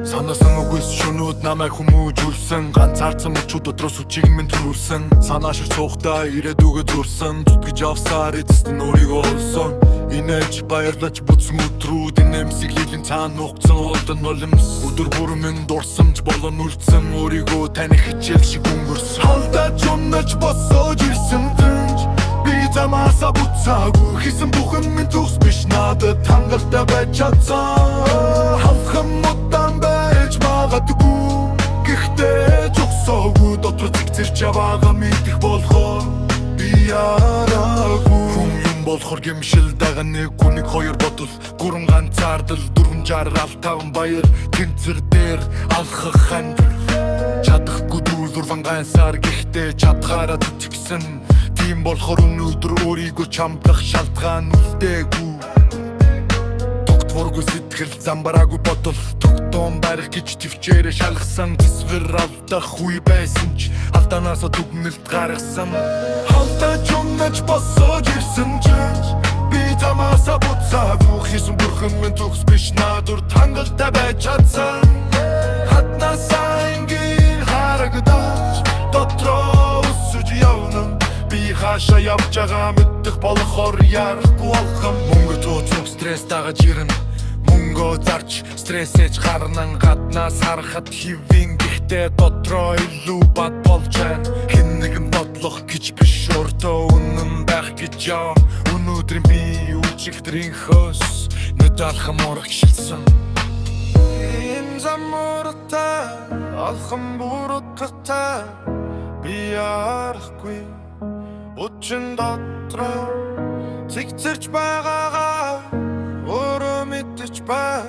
Санаасангүйс шөнүүд намайг хүмүүжүүлсэн ганцаарцсан мөчүүд дотроос үчиг минь төрүүлсэн Санаашир цуухтаа ирээдүгөө зурсан зүтгэж авсаар эцэст нь өөрийгөө олсон Инээж баярлаж буцсан өдрүүд инээмсийг лилийн цаана нухцсан олдон нулимс Өдөр бүр минь дурсамж болон үлдсэн өөрийгөө таних хичээл шиг өнгөрсөн Халдаж унаж босоод ирсэн дэнж би замаасаа буцаагүй хийсэн бүхэн минь төгс биш надад хангалттай байж чадсан Халхам удаан байж магадгүй гэхдээ зогсоогүй дотор зэгцэрч яваагаа мэдэх болохоор би яраагүй Болохоор гэмшил дага нэг хүнийг хоёр бодол гурван ганцаардал дөрвөн жар автан баяр тэнцэр дээр алхах хандр чадахгүй дүүл дурван ганцаар гэхдээ чадхаараа зүтгэсэн тийм болохоор өнөөдөр өөрийгөө чамдах шалтгаан үлдээгүй Тогтворгүй сэтгэл замбараагүй бодол тогтоон барих гэж төвчээрээ шалгасан тэсвэр алдах үе байсан ч алдаанаас дүгнэлт гаргасан Халдаж унаж босоод ирсэн чинь би замаасаа буцаагүй хийсэн бурхан минь төгс биш надад хангалттай байж чадсан Хатнасаа ингийн харагдаж дотроо өсөж явна би хаашаа явж байгаа мэдэх болохоор ярахгүй алхам Мөнгө тооцох стресс дагаж ирнэ Мөнгөө зарч стрессэж гарнан гаднаас харахад хэвэн гэхдээ дотроо илүү бат болж байна Хэн нэгэн бодлох гэж биш өртөө үнэн байх гэж яа Өнөөдрийн би үжигдрийн хөс нүд алхам урагшилсан Энэ замууртай алхам буруутгатай би ярахгүй Өчн дотроо зэгцэрч байгаагаа өөрөө мэдэж бай